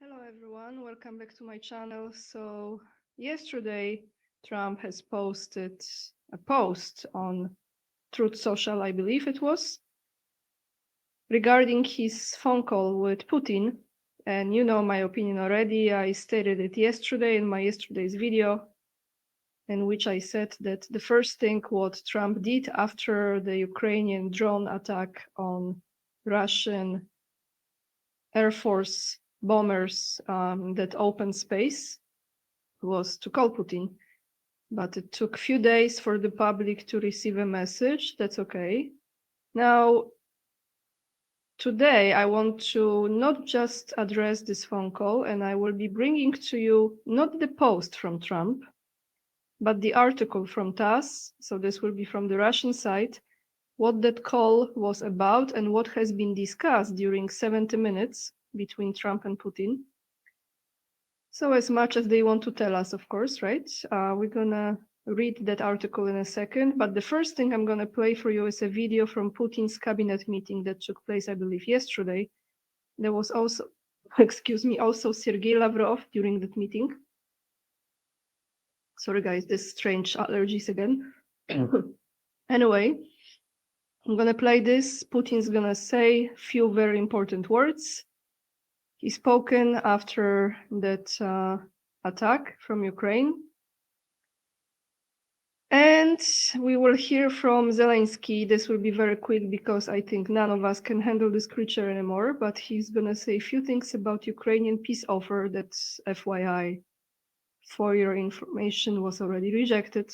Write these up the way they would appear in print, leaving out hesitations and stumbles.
Hello everyone, welcome back to my channel. So yesterday Trump has posted a post on Truth Social, I believe it was, regarding his phone call with Putin. And you know my opinion already. I stated it yesterday in my yesterday's video, in which I said that the first thing what Trump did after the Ukrainian drone attack on Russian Air Force bombers that open space was to call Putin. But it took a few days for the public to receive a message. That's okay. Now, today I want to not just address this phone call, and I will be bringing to you not the post from Trump, but the article from TASS. So this will be from the Russian side, what that call was about and what has been discussed during 70 minutes between Trump and Putin. So as much as they want to tell us, of course, right? We're gonna read that article in a second, but the first thing I'm gonna play for you is a video from Putin's cabinet meeting that took place, I believe, yesterday. There was also, excuse me, also Sergei Lavrov during that meeting. Sorry guys, this strange allergies again. Anyway, I'm gonna play this. Putin's gonna say a few very important words. He's spoken after that attack from Ukraine. And we will hear from Zelensky. This will be very quick because I think none of us can handle this creature anymore, but he's gonna say a few things about Ukrainian peace offer that's FYI, for your information, was already rejected.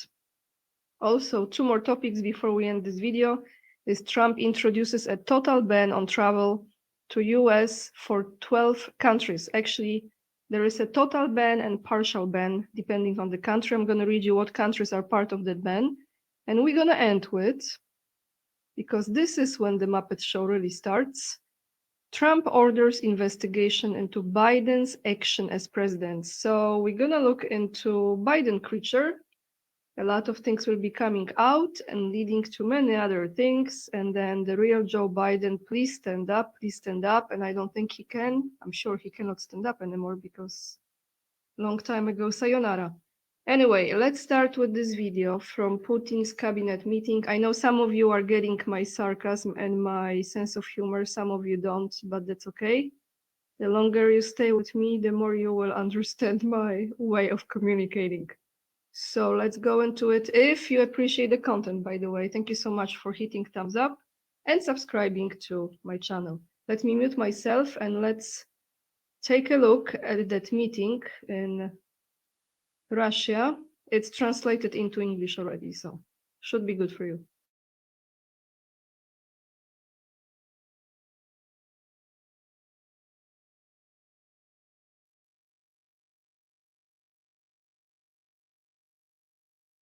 Also, two more topics before we end this video is Trump introduces a total ban on travel to US for 12 countries. Actually, there is a total ban and partial ban, depending on the country. I'm going to read you what countries are part of that ban. And we're going to end with, because this is when the Muppet Show really starts, Trump orders investigation into Biden's action as president. So we're going to look into Biden creature. A lot of things will be coming out and leading to many other things. And then the real Joe Biden, please stand up, please stand up. And I don't think he can. I'm sure he cannot stand up anymore because long time ago, sayonara. Anyway, let's start with this video from Putin's cabinet meeting. I know some of you are getting my sarcasm and my sense of humor. Some of you don't, but that's okay. The longer you stay with me, the more you will understand my way of communicating. So let's go into it. If you appreciate the content, by the way, thank you so much for hitting thumbs up and subscribing to my channel. Let me mute myself and let's take a look at that meeting in Russia. It's translated into English already, so should be good for you.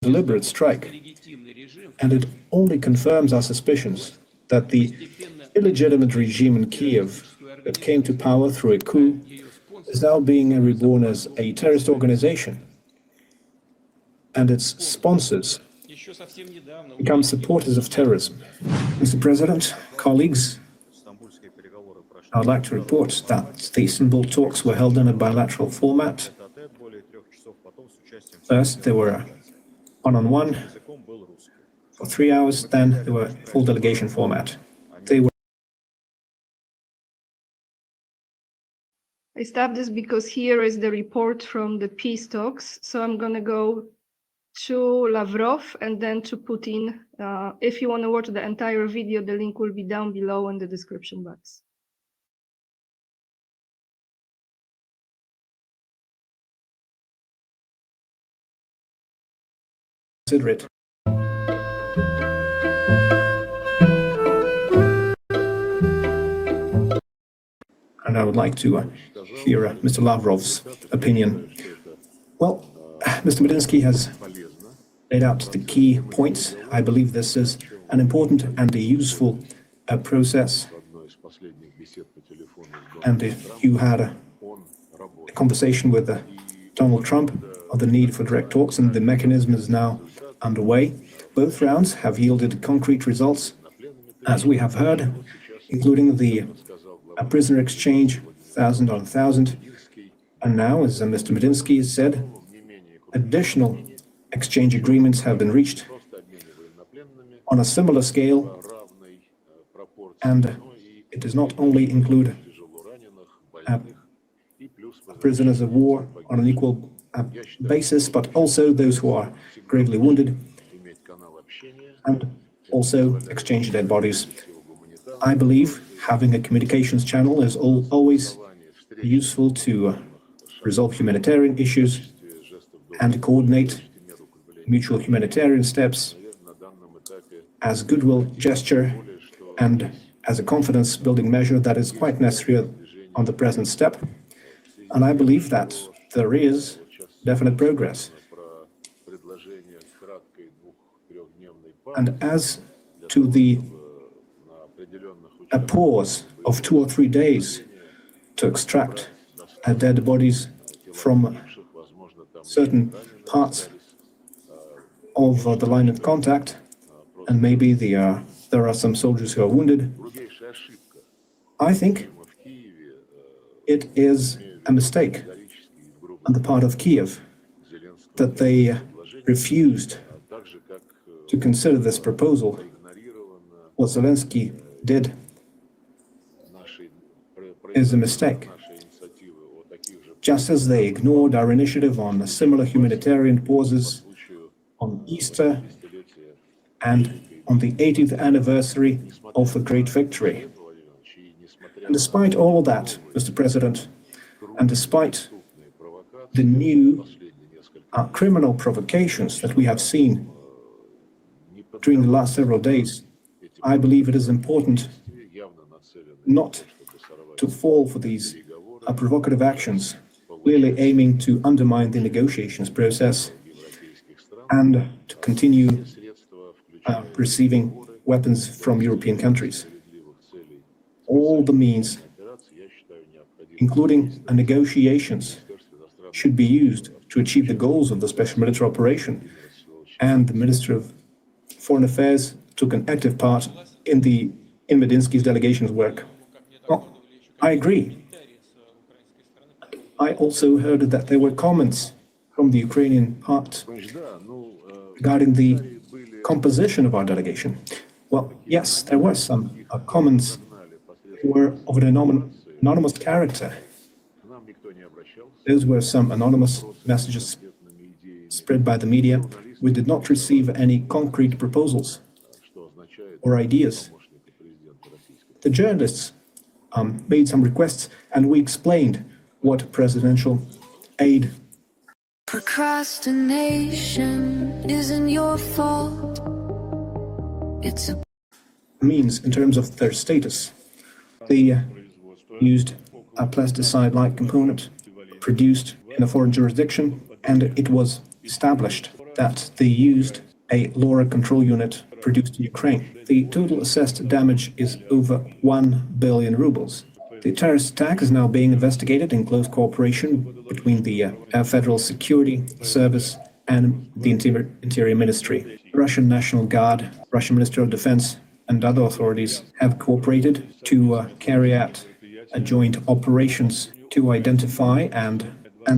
Deliberate strike, and it only confirms our suspicions that the illegitimate regime in Kiev that came to power through a coup is now being reborn as a terrorist organization, and its sponsors become supporters of terrorism. Mr. President, colleagues, I would like to report that the Istanbul talks were held in a bilateral format. First, they were one-on-one for 3 hours, then they were full delegation format. I stopped this because here is the report from the peace talks. So I'm going to go to Lavrov and then to Putin. If you want to watch the entire video, the link will be down below in the description box. Consider it. And I would like to hear Mr. Lavrov's opinion. Well, Mr. Medinsky has laid out the key points. I believe this is an important and a useful process. And you had a conversation with Donald Trump on the need for direct talks, and the mechanism is now underway. Both rounds have yielded concrete results, as we have heard, including the prisoner exchange, 1,000 on 1,000, And now, as Mr. Medinsky has said, additional exchange agreements have been reached on a similar scale, and it does not only include prisoners of war on an equal basis, but also those who are gravely wounded, and also exchange dead bodies. I believe having a communications channel is always useful to resolve humanitarian issues and coordinate mutual humanitarian steps as a goodwill gesture and as a confidence-building measure that is quite necessary on the present step. And I believe that there is definite progress. And as to a pause of 2 or 3 days to extract dead bodies from certain parts of the line of contact, and maybe there are some soldiers who are wounded, I think it is a mistake on the part of Kiev that they refused to consider this proposal. What Zelensky did is a mistake. Just as they ignored our initiative on similar humanitarian pauses on Easter and on the 80th anniversary of the Great Victory. And despite all that, Mr. President, and despite the new criminal provocations that we have seen during the last several days, I believe it is important not to fall for these provocative actions, clearly aiming to undermine the negotiations process and to continue receiving weapons from European countries. All the means, including negotiations, should be used to achieve the goals of the special military operation, and the Minister of Foreign Affairs took an active part in Medinsky's delegation's work. Well, I agree. I also heard that there were comments from the Ukrainian part regarding the composition of our delegation. Well, yes, there were some comments that were of an anonymous character. Those were some anonymous messages spread by the media. We did not receive any concrete proposals or ideas. The journalists made some requests, and we explained what presidential aid Procrastination isn't your fault. It's a means in terms of their status. They used a plasticide-like component produced in a foreign jurisdiction, and it was established that they used a LoRa control unit produced in Ukraine. The total assessed damage is over 1 billion rubles. The terrorist attack is now being investigated in close cooperation between the Federal Security Service and the Interior Ministry. The Russian National Guard, Russian Ministry of Defense, and other authorities have cooperated to carry out joint operations to identify and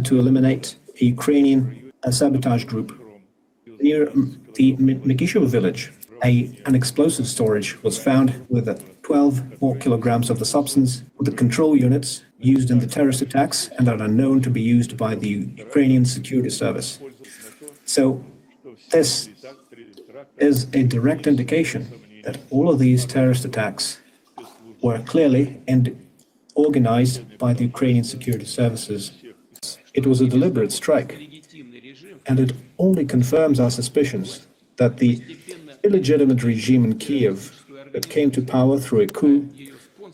to eliminate a Ukrainian sabotage group. Near the Mikishevo village, an explosive storage was found with 12 more kilograms of the substance. The control units used in the terrorist attacks and are known to be used by the Ukrainian Security Service. So this is a direct indication that all of these terrorist attacks were clearly organized by the Ukrainian security services. It was a deliberate strike, and it only confirms our suspicions that the illegitimate regime in Kiev that came to power through a coup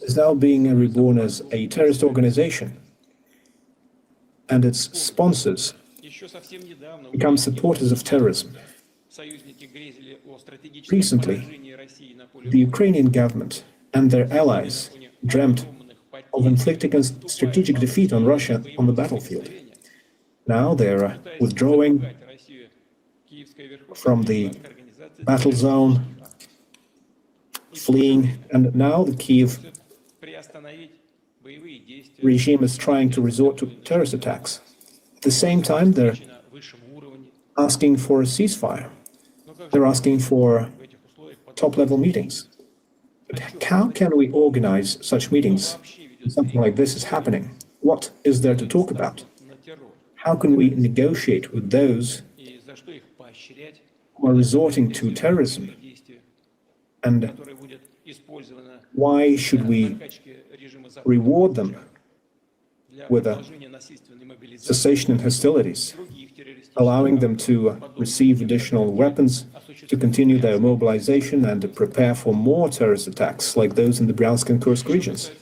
is now being reborn as a terrorist organization, and its sponsors become supporters of terrorism. Recently, the Ukrainian government and their allies dreamt of inflicting a strategic defeat on Russia on the battlefield. Now they're withdrawing from the battle zone, fleeing, and now the Kiev regime is trying to resort to terrorist attacks. At the same time, they're asking for a ceasefire. They're asking for top-level meetings. But how can we organize such meetings when something like this is happening? What is there to talk about? How can we negotiate with those who are resorting to terrorism? And why should we reward them with a cessation in hostilities, allowing them to receive additional weapons, to continue their mobilization and to prepare for more terrorist attacks like those in the Bryansk and Kursk regions?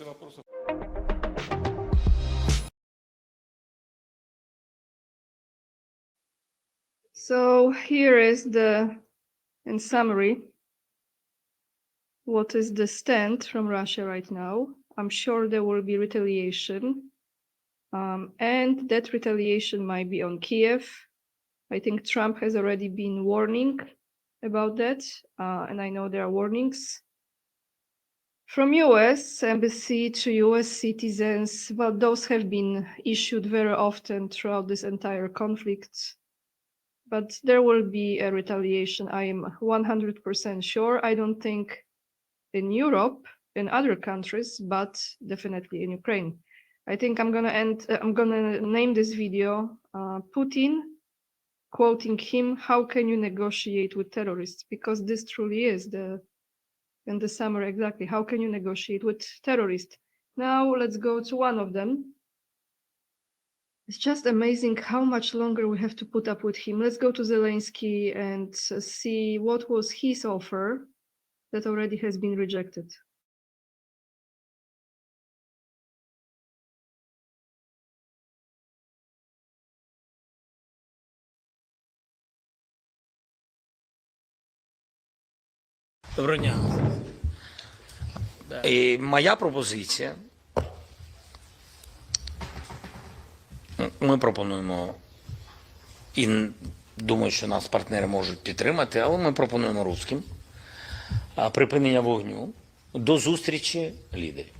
So here is in summary, what is the stand from Russia right now. I'm sure there will be retaliation, and that retaliation might be on Kiev. I think Trump has already been warning about that, and I know there are warnings from US embassy to US citizens. Well, those have been issued very often throughout this entire conflict. But there will be a retaliation, I am 100% sure. I don't think in Europe, in other countries, but definitely in Ukraine. I think I'm gonna name this video Putin, quoting him, "How can you negotiate with terrorists?" Because this truly is in the summer exactly. How can you negotiate with terrorists? Now let's go to one of them. It's just amazing how much longer we have to put up with him. Let's go to Zelensky and see what was his offer that already has been rejected. Доброго дня. І моя пропозиція. Ми пропонуємо, і думаю, що нас партнери можуть підтримати, але ми пропонуємо русським припинення вогню до зустрічі лідерів.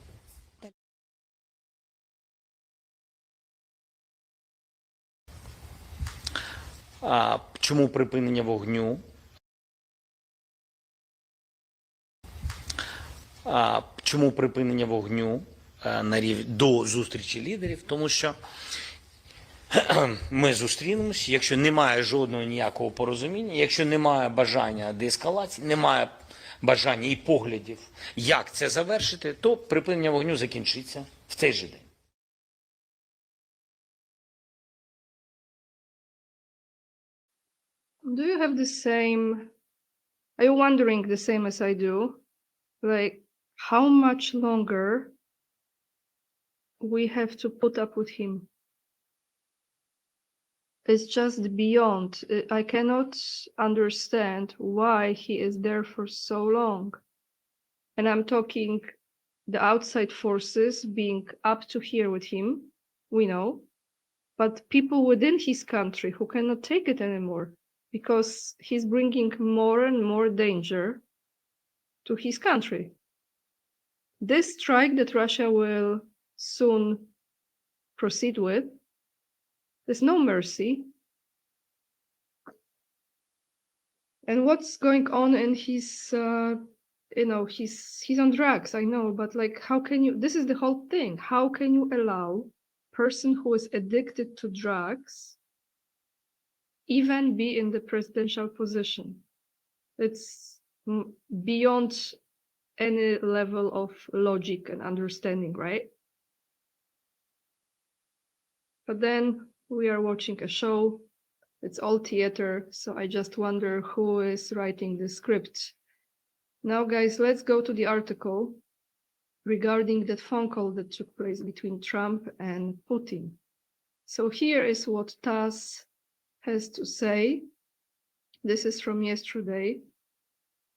Чому припинення вогню? Чому припинення вогню до зустрічі лідерів? Тому що ми зустрінемось, якщо немає жодного ніякого порозуміння, якщо немає бажання деескалації, немає бажання і поглядів, як це завершити, то припинення вогню закінчиться в цей же день. Do you have the same, are you wondering the same as I do? Like, how much longer we have to put up with him? It's just beyond. I cannot understand why he is there for so long. And I'm talking the outside forces being up to here with him, we know, but people within his country who cannot take it anymore because he's bringing more and more danger to his country. This strike that Russia will soon proceed with, there's no mercy. And what's going on in his, he's on drugs, I know, but like, how can you, this is the whole thing. How can you allow a person who is addicted to drugs even be in the presidential position? It's beyond any level of logic and understanding, right? But then we are watching a show. It's all theater, so I just wonder who is writing the script. Now, guys, let's go to the article regarding that phone call that took place between Trump and Putin. So here is what TASS has to say. This is from yesterday.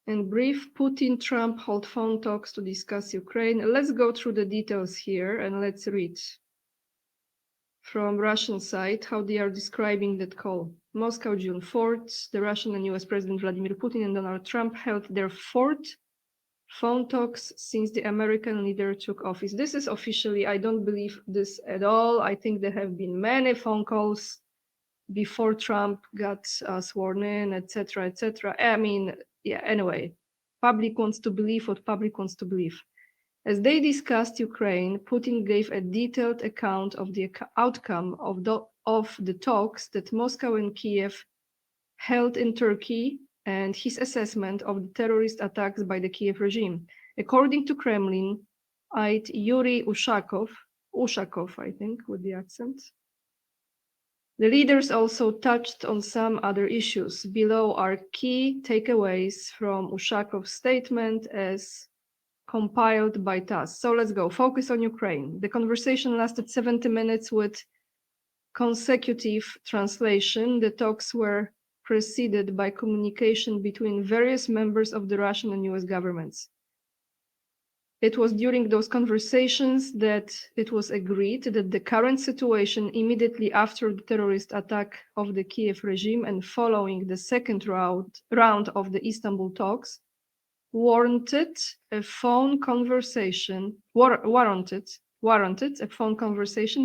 In brief, Putin-Trump hold phone talks to discuss Ukraine. Let's go through the details here and let's read from Russian side how they are describing that call. Moscow, June 4th, the Russian and US President Vladimir Putin and Donald Trump held their fourth phone talks since the American leader took office. This is officially, I don't believe this at all. I think there have been many phone calls before Trump got sworn in, etc., etc. I mean, yeah, anyway, public wants to believe what public wants to believe. As they discussed Ukraine, Putin gave a detailed account of the outcome of the talks that Moscow and Kiev held in Turkey and his assessment of the terrorist attacks by the Kiev regime. According to Kremlin-eyed Yuri Ushakov, I think, with the accent, the leaders also touched on some other issues. Below are key takeaways from Ushakov's statement as compiled by TASS. So let's go. Focus on Ukraine. The conversation lasted 70 minutes with consecutive translation. The talks were preceded by communication between various members of the Russian and US governments. It was during those conversations that it was agreed that the current situation immediately after the terrorist attack of the Kiev regime and following the second round of the Istanbul talks warranted a phone conversation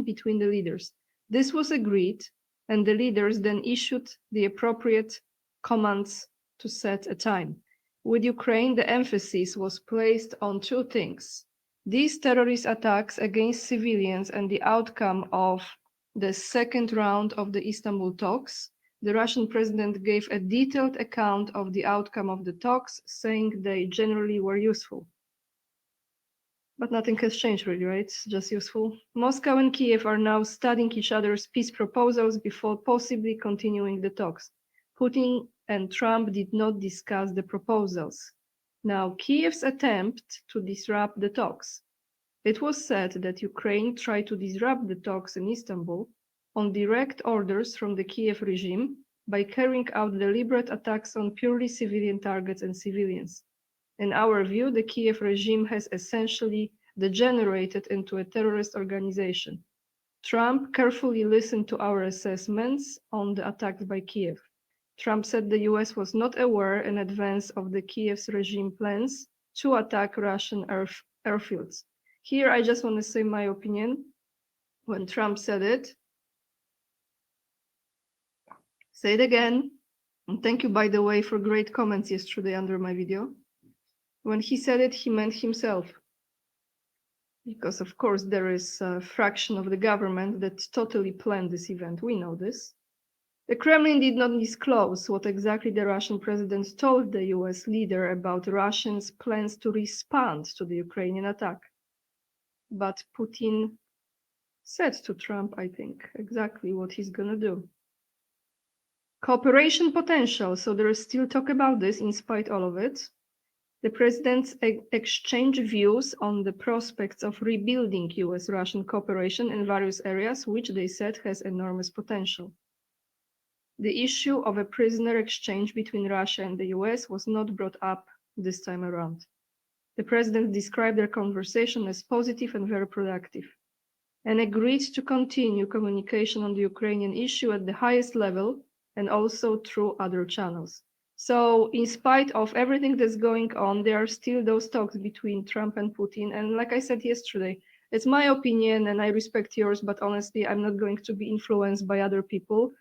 between the leaders. This was agreed, and the leaders then issued the appropriate commands to set a time. With Ukraine, the emphasis was placed on two things: these terrorist attacks against civilians and the outcome of the second round of the Istanbul talks. The Russian president gave a detailed account of the outcome of the talks, saying they generally were useful. But nothing has changed really, right? It's just useful. Moscow and Kiev are now studying each other's peace proposals before possibly continuing the talks. Putin and Trump did not discuss the proposals. Now, Kiev's attempt to disrupt the talks. It was said that Ukraine tried to disrupt the talks in Istanbul on direct orders from the Kiev regime by carrying out deliberate attacks on purely civilian targets and civilians. In our view, the Kiev regime has essentially degenerated into a terrorist organization. Trump carefully listened to our assessments on the attacks by Kiev. Trump said the US was not aware in advance of the Kiev's regime plans to attack Russian airfields. Here, I just want to say my opinion. When Trump said it, say it again. And thank you, by the way, for great comments yesterday under my video. When he said it, he meant himself. Because, of course, there is a fraction of the government that totally planned this event. We know this. The Kremlin did not disclose what exactly the Russian president told the US leader about Russians' plans to respond to the Ukrainian attack. But Putin said to Trump, I think, exactly what he's going to do. Cooperation potential. So there is still talk about this in spite of all of it. The presidents exchanged views on the prospects of rebuilding US-Russian cooperation in various areas, which they said has enormous potential. The issue of a prisoner exchange between Russia and the US was not brought up this time around. The presidents described their conversation as positive and very productive, and agreed to continue communication on the Ukrainian issue at the highest level and also through other channels. So in spite of everything that's going on, there are still those talks between Trump and Putin. And like I said yesterday, it's my opinion and I respect yours, but honestly, I'm not going to be influenced by other people.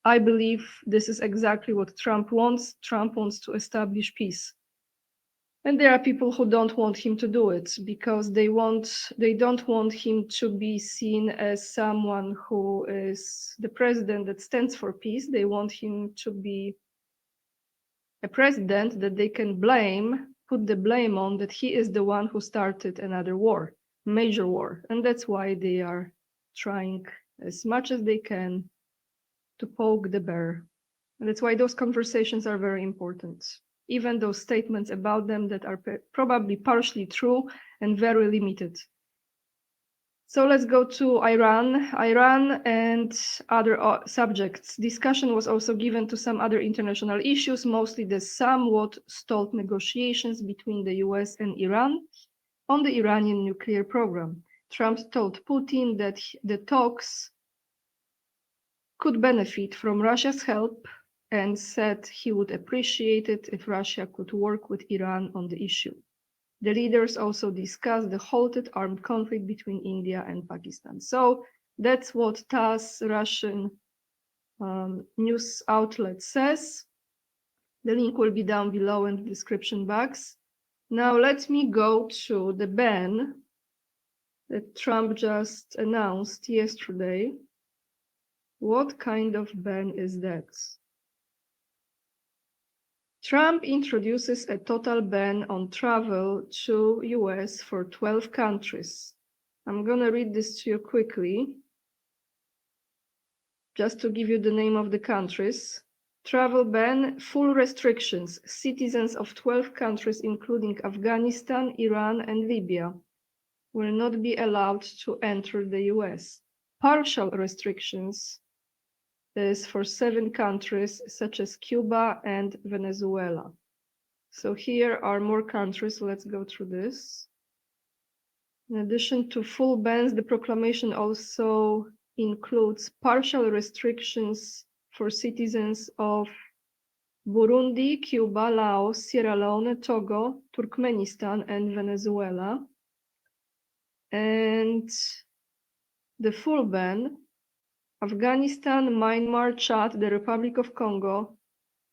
I believe this is exactly what Trump wants. Trump wants to establish peace. And there are people who don't want him to do it because they don't want him to be seen as someone who is the president that stands for peace. They want him to be a president that they can put the blame on that he is the one who started another war, major war. And that's why they are trying as much as they can to poke the bear. And that's why those conversations are very important. Even those statements about them that are probably partially true and very limited. So let's go to Iran and other subjects. Discussion was also given to some other international issues, mostly the somewhat stalled negotiations between the US and Iran on the Iranian nuclear program. Trump told Putin that the talks could benefit from Russia's help and said he would appreciate it if Russia could work with Iran on the issue. The leaders also discussed the halted armed conflict between India and Pakistan. So that's what TASS, Russian news outlet, says. The link will be down below in the description box. Now let me go to the ban that Trump just announced yesterday. What kind of ban is that? Trump introduces a total ban on travel to US for 12 countries. I'm going to read this to you quickly, just to give you the name of the countries. Travel ban, full restrictions. Citizens of 12 countries, including Afghanistan, Iran, and Libya, will not be allowed to enter the US. Partial restrictions is for 7 countries, such as Cuba and Venezuela. So here are more countries. Let's go through this. In addition to full bans, the proclamation also includes partial restrictions for citizens of Burundi, Cuba, Laos, Sierra Leone, Togo, Turkmenistan, and Venezuela. And the full ban, Afghanistan, Myanmar, Chad, the Republic of Congo,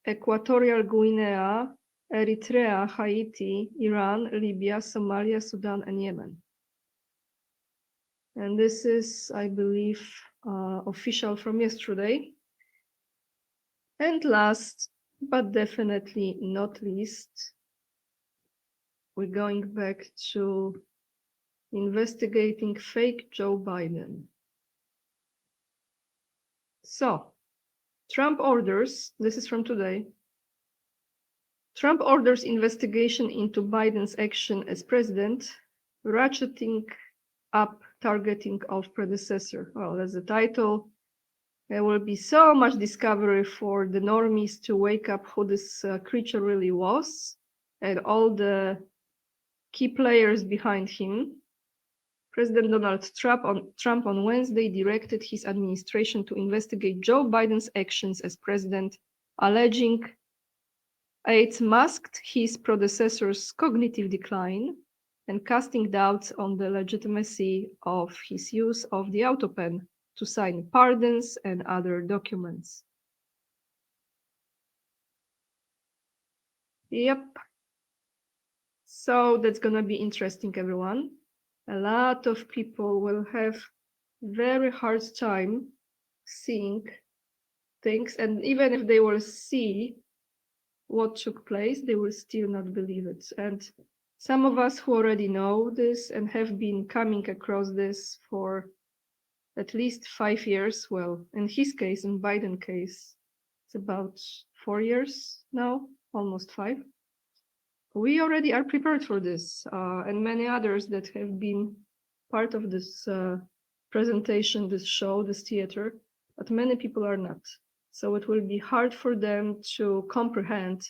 Equatorial Guinea, Eritrea, Haiti, Iran, Libya, Somalia, Sudan, and Yemen. And this is, I believe, official from yesterday. And last, but definitely not least, we're going back to investigating fake Joe Biden. So, Trump orders, this is from today, Trump orders investigation into Biden's action as president, ratcheting up targeting of predecessor. Well, that's the title. There will be so much discovery for the normies to wake up who this creature really was and all the key players behind him. President Donald Trump on Wednesday directed his administration to investigate Joe Biden's actions as president, alleging it masked his predecessor's cognitive decline and casting doubts on the legitimacy of his use of the auto pen to sign pardons and other documents. Yep. So that's gonna be interesting, everyone. A lot of people will have very hard time seeing things, and even if they will see what took place, they will still not believe it. And some of us who already know this and have been coming across this for at least 5 years, well, in his case, in Biden's case, it's about 4 years now, almost 5. We already are prepared for this, and many others that have been part of this presentation, this show, this theater, but many people are not. So it will be hard for them to comprehend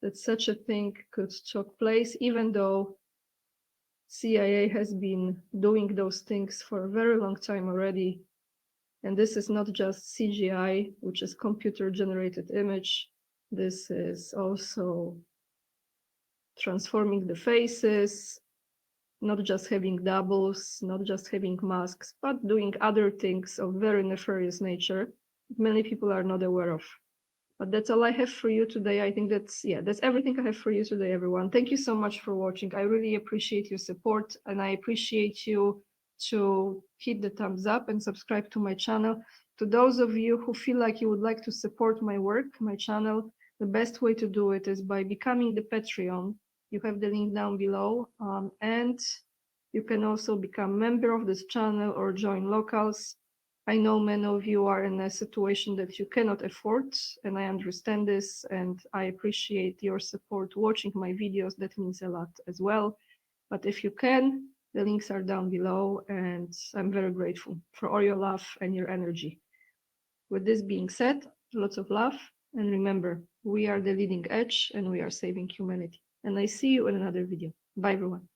that such a thing could take place, even though CIA has been doing those things for a very long time already. And this is not just CGI, which is computer-generated image. This is also transforming the faces, not just having doubles, not just having masks, but doing other things of very nefarious nature that many people are not aware of. But that's all I have for you today. I think that's everything I have for you today, everyone. Thank you so much for watching. I really appreciate your support, and I appreciate you to hit the thumbs up and subscribe to my channel. To those of you who feel like you would like to support my work, my channel, the best way to do it is by becoming the Patreon. You have the link down below, and you can also become a member of this channel or join locals. I know many of you are in a situation that you cannot afford, and I understand this, and I appreciate your support watching my videos. That means a lot as well. But if you can, the links are down below, and I'm very grateful for all your love and your energy. With this being said, lots of love, and remember, we are the leading edge and we are saving humanity. And I see you in another video. Bye, everyone.